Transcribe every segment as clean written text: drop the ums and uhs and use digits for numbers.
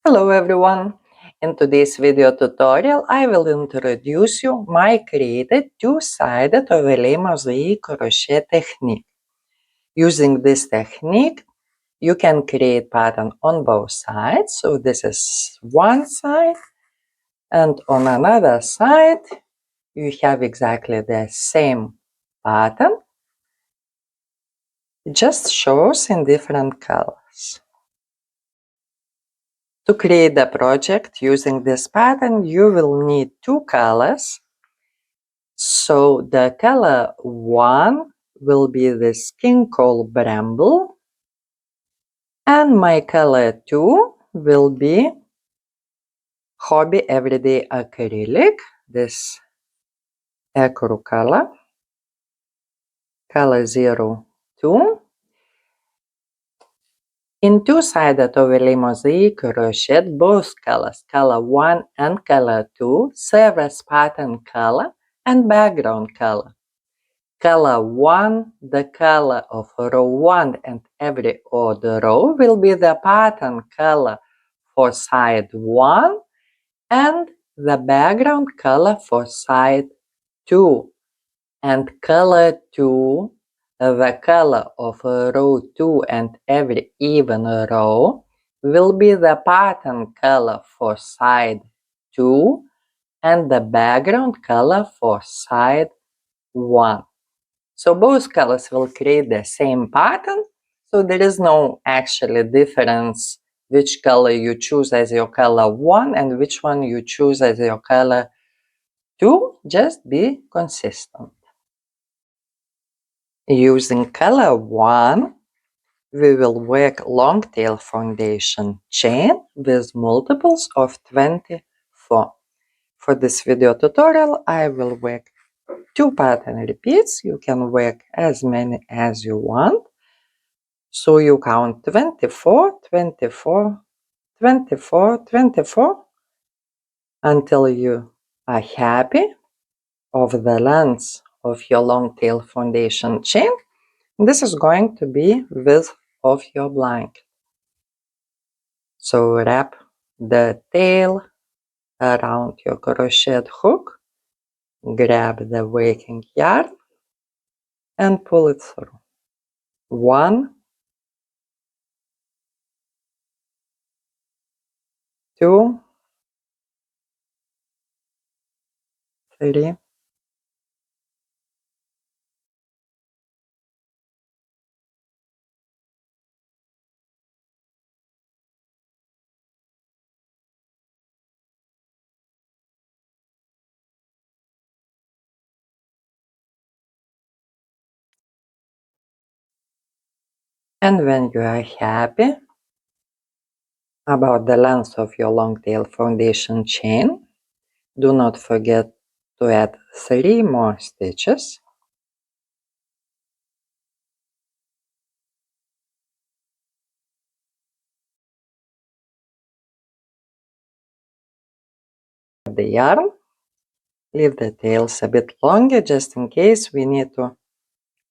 Hello everyone! In today's video tutorial I will introduce you my created two-sided overlay mosaic crochet technique. Using this technique you can create pattern on both sides. So this is one side, and on another side you have exactly the same pattern, just shows in different colors. To create the project using this pattern, you will need two colors. So the color 1 will be the skin coal bramble, and my color 2 will be hobby everyday acrylic, this ecru color 02. In two-sided overlay mosaic crochet, both colors, color 1 and color 2, serve as pattern color and background color. Color 1, the color of row 1 and every odd row, will be the pattern color for side 1 and the background color for side 2. And color 2, the color of row 2 and every even row, will be the pattern color for side 2 and the background color for side 1. So both colors will create the same pattern, so there is no actually difference which color you choose as your color 1 and which one you choose as your color 2, just be consistent. Using color 1, we will work long tail foundation chain with multiples of 24. For this video tutorial, I will work 2 pattern repeats. You can work as many as you want. So you count 24, 24, 24, 24 until you are happy of the length of your long tail foundation chain. This is going to be width of your blanket. So wrap the tail around your crochet hook, grab the working yarn and pull it through. 1, 2, 3, 4. And when you are happy about the length of your long tail foundation chain, do not forget to add 3 more stitches. The yarn, leave the tails a bit longer just in case we need to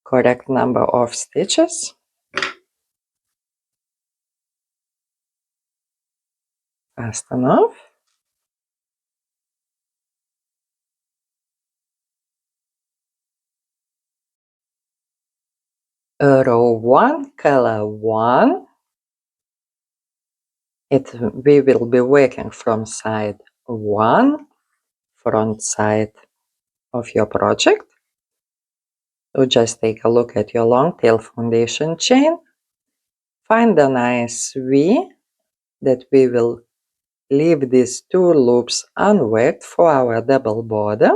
correct number of stitches. Fast enough. Row 1, color 1. We will be working from side 1, front side of your project. So just take a look at your long tail foundation chain. Find a nice V that we will leave these 2 loops unworked for our double border.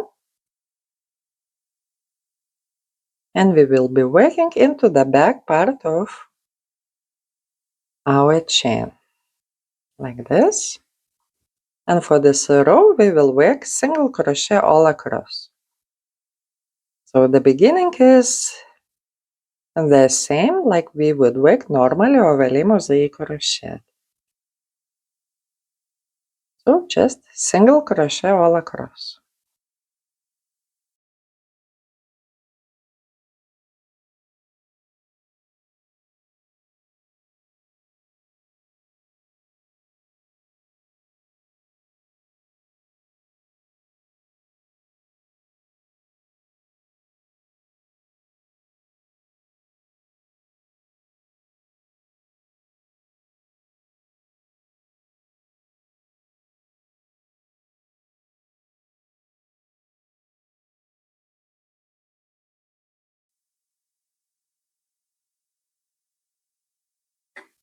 And we will be working into the back part of our chain, like this. And for this row, we will work single crochet all across. So the beginning is the same like we would work normally overlay mosaic crochet. So just single crochet all across.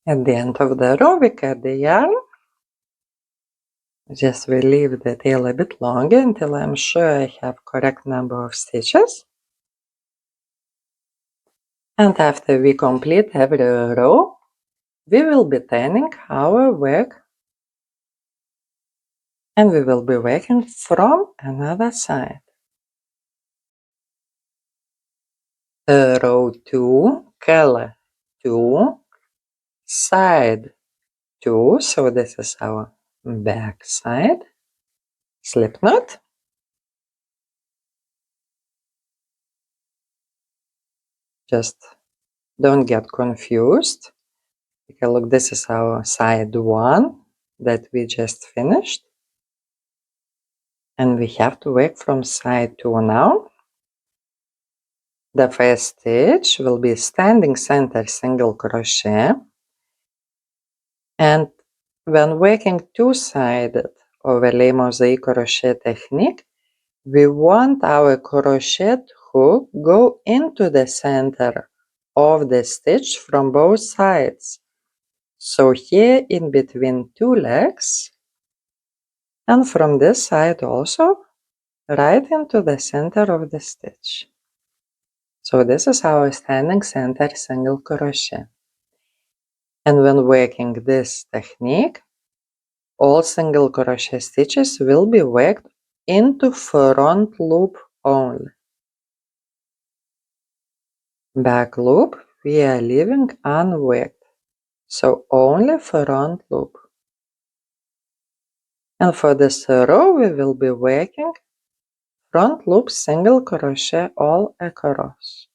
At the end of the row, we cut the yarn. Just we leave the tail a bit longer until I'm sure I have correct number of stitches. And after we complete every row, we will be turning our work and we will be working from another side. Row 2, color 2, side 2, so this is our back side, slip knot, just don't get confused. Okay, look, this is our side 1 that we just finished, and we have to work from side 2 now. The first stitch will be standing center single crochet, and when working two-sided overlay mosaic crochet technique, we want our crochet hook go into the center of the stitch from both sides. So here in between two legs, and from this side also, right into the center of the stitch. So this is our standing center single crochet. And when working this technique, all single crochet stitches will be worked into front loop only. Back loop we are leaving unworked, so only front loop. And for this row we will be working front loop single crochet all across.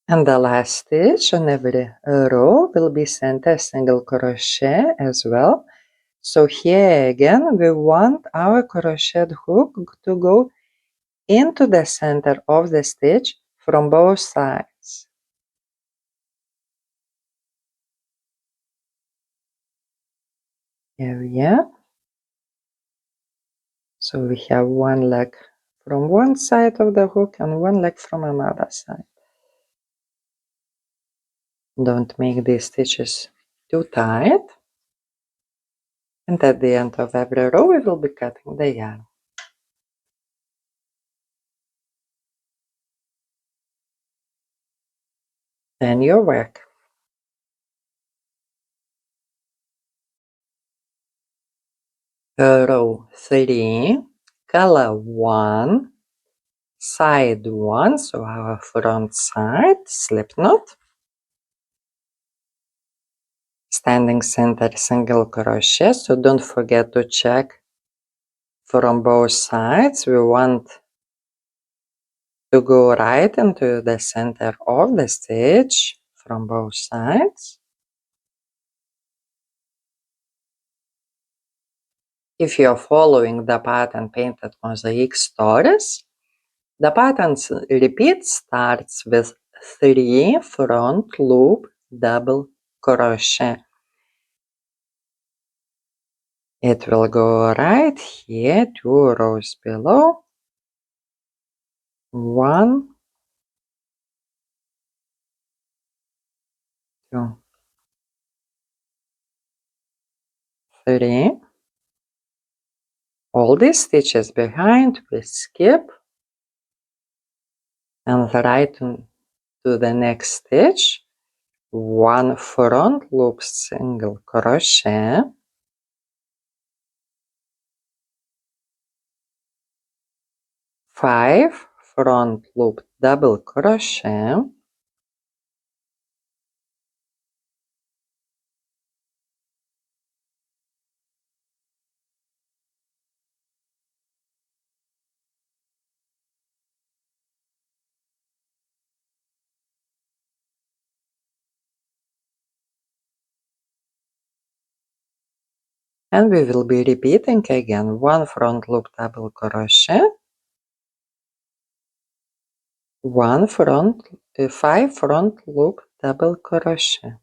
And the last stitch on every row will be center single crochet as well. So here again we want our crochet hook to go into the center of the stitch from both sides. Here we are. So we have one leg from one side of the hook and one leg from another side. Don't make these stitches too tight. And at the end of every row we will be cutting the yarn. Then your work. Row 3, color 1, side 1, so our front side, slip knot, standing center single crochet, so don't forget to check from both sides. We want to go right into the center of the stitch from both sides. If you are following the pattern Painted Mosaic Stories, the pattern's repeat starts with 3 front loop double crochet. It will go right here, 2 rows below. 1, 2, 3. All these stitches behind we skip and right to the next stitch. 1 front loop single crochet, 5 front loop double crochet, 'and we will be repeating again 1 front loop double crochet, 5 front loop double crochet.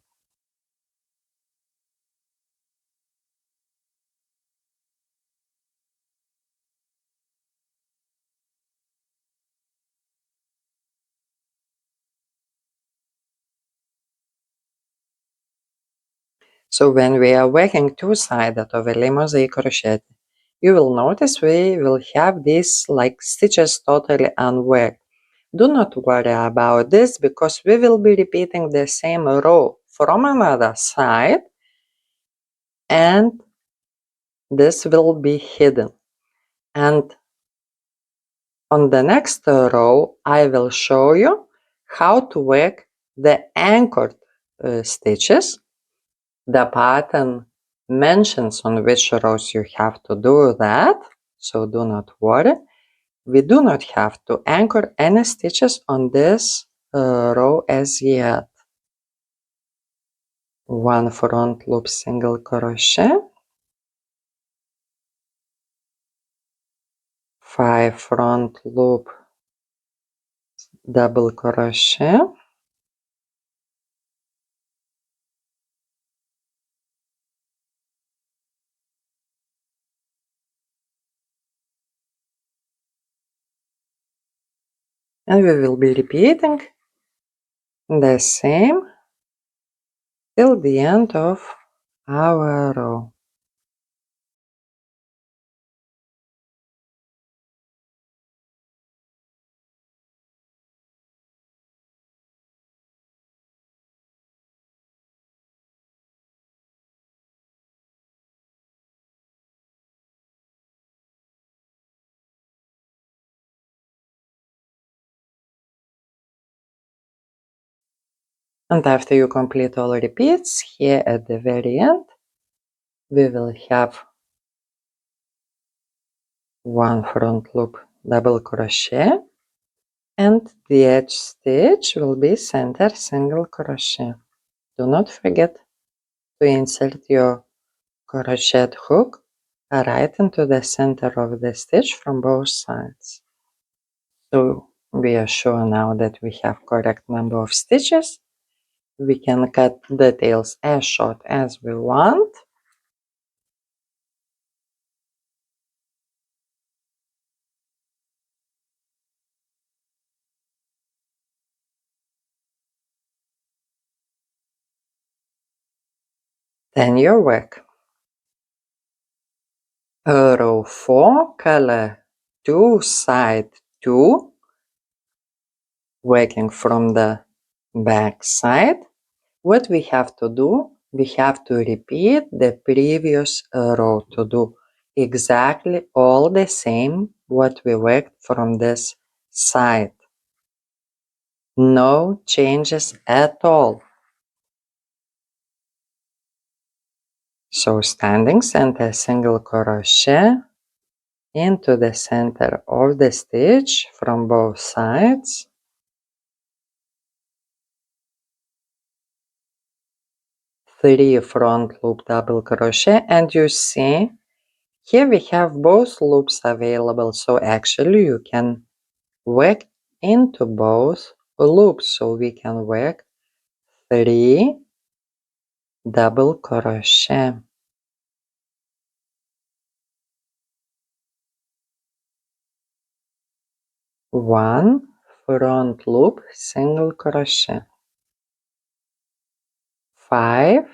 So when we are working two-sided overlay mosaic crochet, you will notice we will have these like stitches totally unworked. Do not worry about this because we will be repeating the same row from another side and this will be hidden. And on the next row, I will show you how to work the anchored stitches. The pattern mentions on which rows you have to do that, so do not worry. We do not have to anchor any stitches on this row as yet. 1 front loop single crochet, 5 front loop double crochet, and we will be repeating the same till the end of our row. And after you complete all repeats, here at the very end, we will have 1 front loop double crochet and the edge stitch will be center single crochet. Do not forget to insert your crochet hook right into the center of the stitch from both sides. So we are sure now that we have correct number of stitches. We can cut the tails as short as we want. Then your work. Row 4, color 2, side 2, working from the back side. What we have to do, we have to repeat the previous row to do exactly all the same what we worked from this side. No changes at all. So standing center single crochet into the center of the stitch from both sides. 3 front loop double crochet, and you see here we have both loops available, so actually you can work into both loops, so we can work 3 double crochet. 1 front loop, single crochet, 5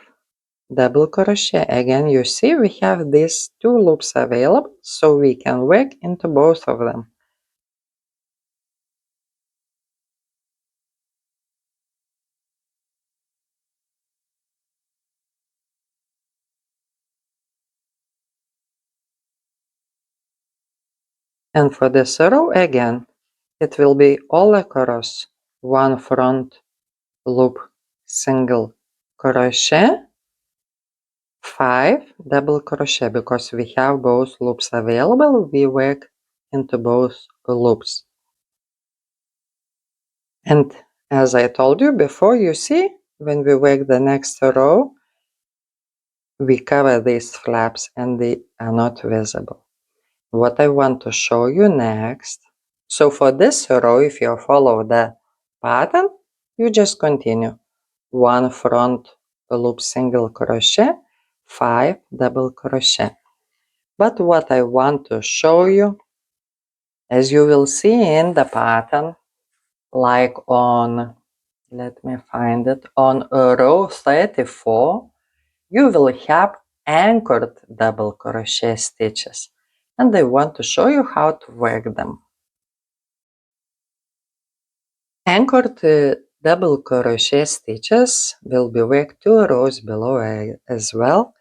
double crochet. Again, you see we have these 2 loops available, so we can work into both of them. And for this row again, it will be all across 1 front loop, single crochet, 5 double crochet. Because we have both loops available, we work into both loops. And as I told you before, you see, when we work the next row, we cover these flaps and they are not visible. What I want to show you next. So for this row, if you follow the pattern, you just continue. 1 front loop, single crochet, 5 double crochet. But what I want to show you, as you will see in the pattern, like on, let me find it, on row 34, you will have anchored double crochet stitches, and I want to show you how to work them. Anchored double crochet stitches will be worked 2 rows below as well,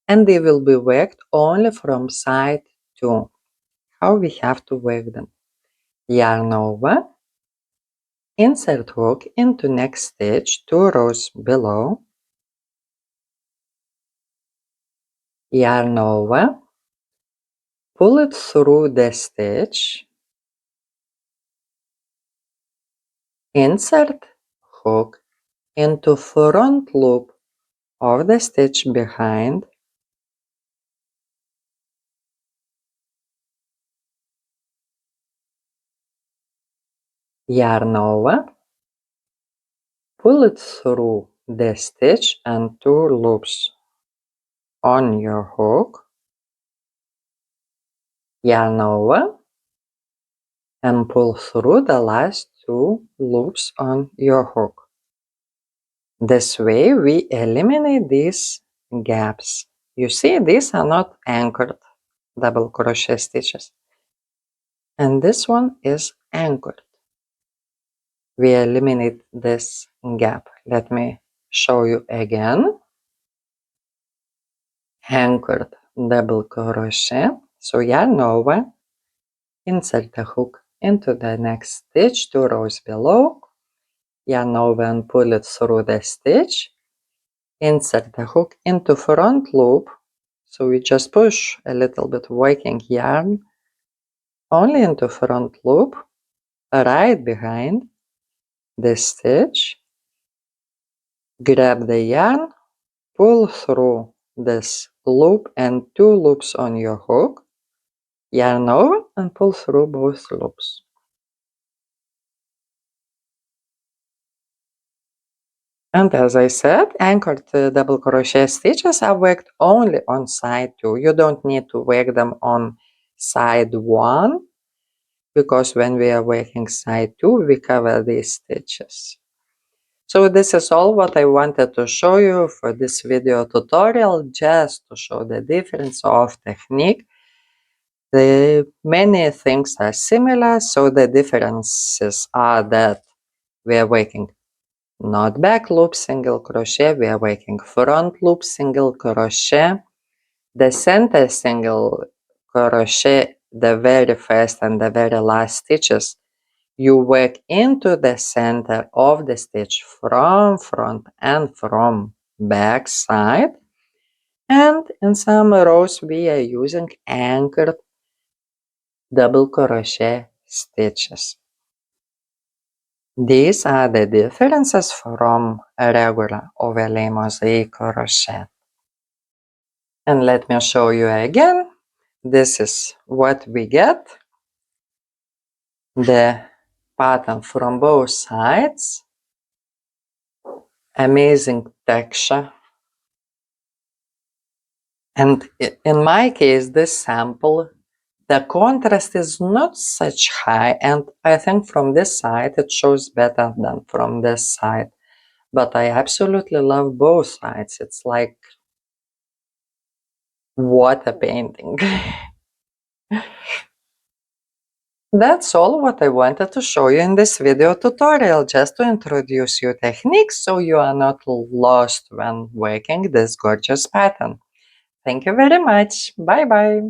and they will be worked only from side 2. How we have to work them? Yarn over, insert hook into next stitch 2 rows below, yarn over, pull it through the stitch, insert hook into front loop of the stitch behind, yarn over, pull it through the stitch and 2 loops on your hook, yarn over, and pull through the last 2 loops on your hook. This way we eliminate these gaps. You see, these are not anchored double crochet stitches, and this one is anchored. We eliminate this gap. Let me show you again. Anchored double crochet. So yarn over, insert the hook into the next stitch 2 rows below, yarn over and pull it through the stitch, insert the hook into front loop, so we just push a little bit working yarn only into front loop, right behind the stitch, grab the yarn, pull through this loop and 2 loops on your hook, yarn over and pull through both loops. And as I said, anchored double crochet stitches are worked only on side 2. You don't need to work them on side 1, because when we are working side 2, we cover these stitches. So this is all what I wanted to show you for this video tutorial, just to show the difference of technique. The many things are similar, so the differences are that we are working not back loop single crochet, we are working front loop single crochet, the center single crochet, the very first and the very last stitches, you work into the center of the stitch from front and from back side, and in some rows we are using anchored double crochet stitches. These are the differences from a regular overlay mosaic crochet. And let me show you again. This is what we get. The pattern from both sides. Amazing texture. And in my case, this sample, the contrast is not such high, and I think from this side it shows better than from this side. But I absolutely love both sides. It's like, what a painting. That's all what I wanted to show you in this video tutorial, just to introduce you techniques so you are not lost when working this gorgeous pattern. Thank you very much. Bye bye.